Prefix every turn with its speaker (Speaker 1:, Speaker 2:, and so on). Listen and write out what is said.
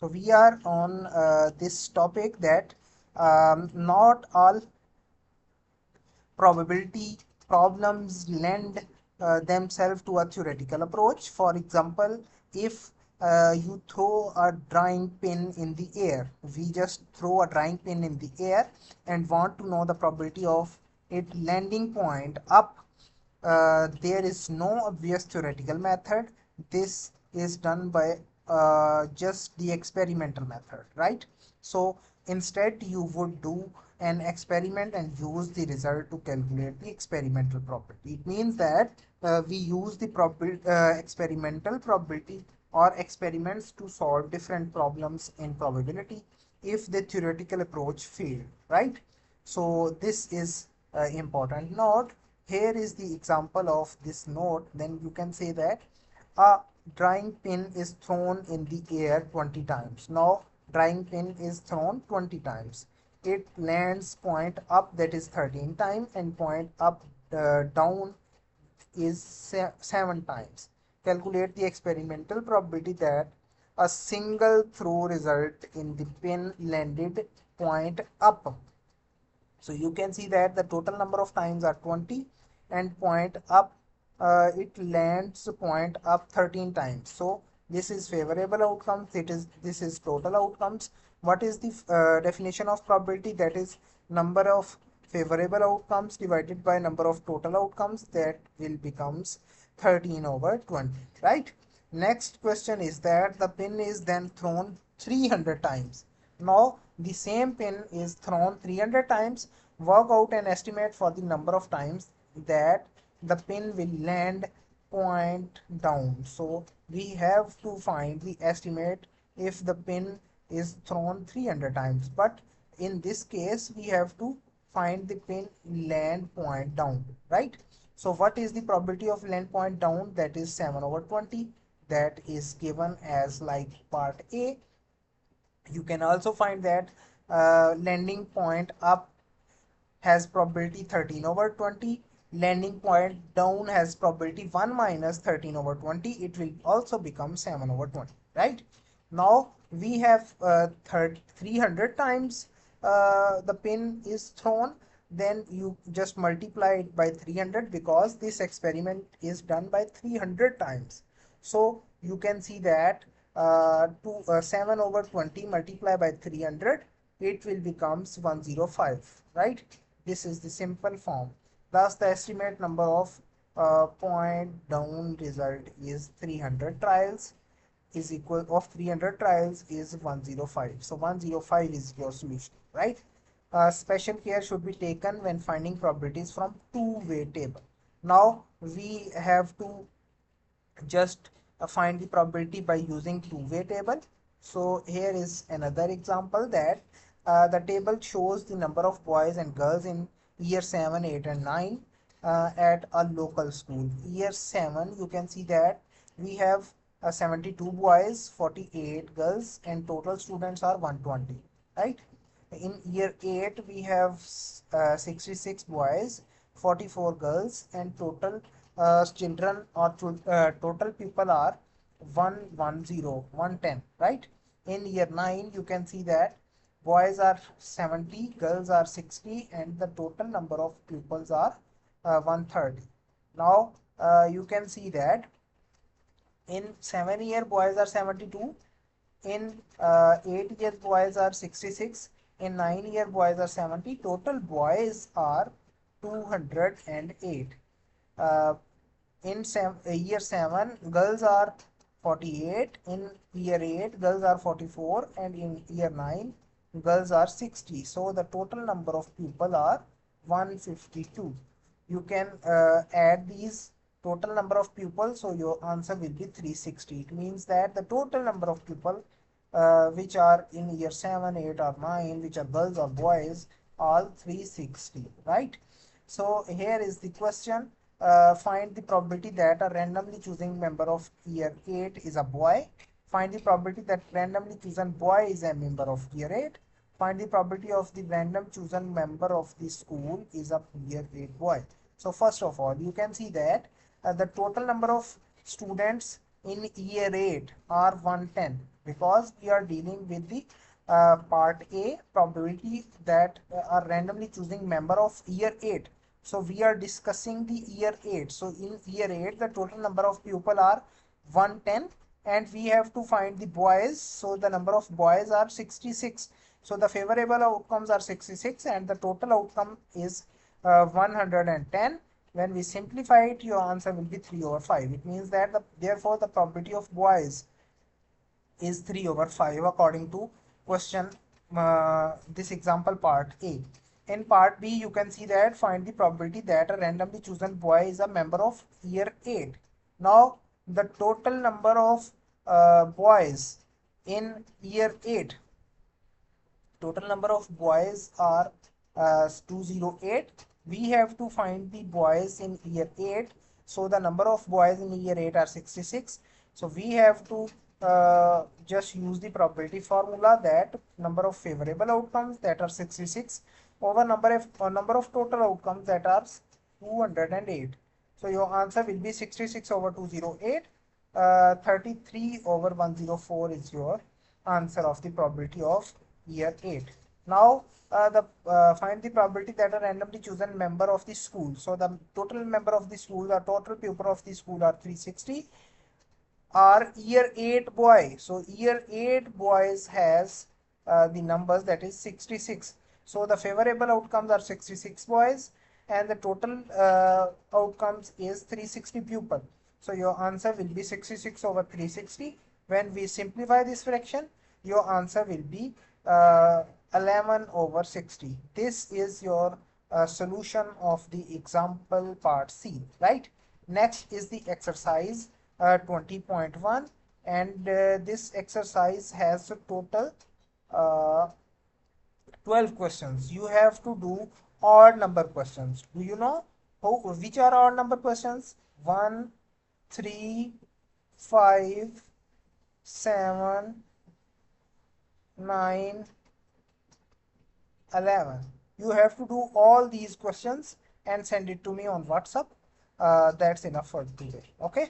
Speaker 1: So we are on this topic that not all probability problems lend themselves to a theoretical approach. For example, if you throw a drawing pin in the air, we just throw a drawing pin in the air and want to know the probability of it landing point up. There is no obvious theoretical method. This is done by just the experimental method, right? So instead you would do an experiment and use the result to calculate the experimental probability. It means that we use the experimental probability or experiments to solve different problems in probability if the theoretical approach failed, right? So this is important note. Here is the example of this note. Then you can say that a drawing pin is thrown in the air 20 times. Now drawing pin is thrown 20 times. It lands point up, that is 13 times, and point up down is 7 times. Calculate the experimental probability that a single throw result in the pin landed point up. So you can see that the total number of times are 20 and point up, it lands point up 13 times. So this is favorable outcomes. This is total outcomes. What is the definition of probability? That is number of favorable outcomes divided by number of total outcomes. That will becomes 13 over 20, right? Next question is that the pin is then thrown 300 times. Now the same pin is thrown 300 times. Work out an estimate for the number of times that the pin will land point down. So we have to find the estimate if the pin is thrown 300 times, but in this case we have to find the pin land point down, right? So what is the probability of land point down? That is 7 over 20. That is given as like part A. You can also find that landing point up has probability 13 over 20. Landing point down has probability 1 minus 13 over 20. It will also become 7 over 20, right? Now we have 300 times the pin is thrown. Then you just multiply it by 300 because this experiment is done by 300 times. So you can see that 7 over 20 multiplied by 300, it will becomes 105, right? This is the simple form. Thus the estimate number of point down result is 300 trials is equal of 300 trials is 105. So 105 is your solution, right? Special care should be taken when finding probabilities from two-way table. Now we have to just find the probability by using two-way table. So here is another example that the table shows the number of boys and girls in year 7, 8 and 9 at a local school. Year 7, you can see that we have 72 boys, 48 girls, and total students are 120, right? In year 8 we have 66 boys, 44 girls, and total children or total people are 110, right? In year 9 you can see that boys are 70, girls are 60, and the total number of pupils are 130. Now you can see that in 7-year boys are 72, in 8-year boys are 66, in 9-year boys are 70. Total boys are 208. In year 7 girls are 48, in year 8 girls are 44, and in year 9 girls are 60. So the total number of people are 152. You can add these total number of pupils, so your answer will be 360. It means that the total number of people which are in year 7, 8 or 9, which are girls or boys, all 360, right? So here is the question. Find the probability that a randomly chosen member of year 8 is a boy. Find the probability that randomly chosen boy is a member of year 8. Find the probability of the random chosen member of the school is a year 8 boy. So first of all, you can see that the total number of students in year 8 are 110. because we are dealing with the part A, probability that are randomly choosing member of year 8. So we are discussing the year 8. So in year 8, the total number of people are 110, and we have to find the boys. So the number of boys are 66. So the favorable outcomes are 66 and the total outcome is 110. When we simplify it, your answer will be 3 over 5. It means that therefore the probability of boys is 3 over 5 according to question, this example part A. In part B, you can see that find the probability that a randomly chosen boy is a member of year 8. Now the total number of boys in year 8, total number of boys are 208. We have to find the boys in year 8. So the number of boys in year 8 are 66. So we have to just use the probability formula, that number of favorable outcomes that are 66 over number of total outcomes that are 208. So your answer will be 66 over 208. 33 over 104 is your answer of the probability of year 8. Now find the probability that a randomly chosen member of the school. So the total member of the school, the total pupil of the school are 360, are year 8 boy. So year 8 boys has the numbers, that is 66. So the favorable outcomes are 66 boys and the total outcomes is 360 pupil. So your answer will be 66 over 360. When we simplify this fraction, your answer will be 11 over 60. This is your solution of the example part C, right? Next is the exercise 20.1, and this exercise has a total uh, 12 questions. You have to do odd number questions. Do you know which are odd number questions? 1, 3, 5, 7, 9, 11. You have to do all these questions and send it to me on WhatsApp. That's enough for today. Okay.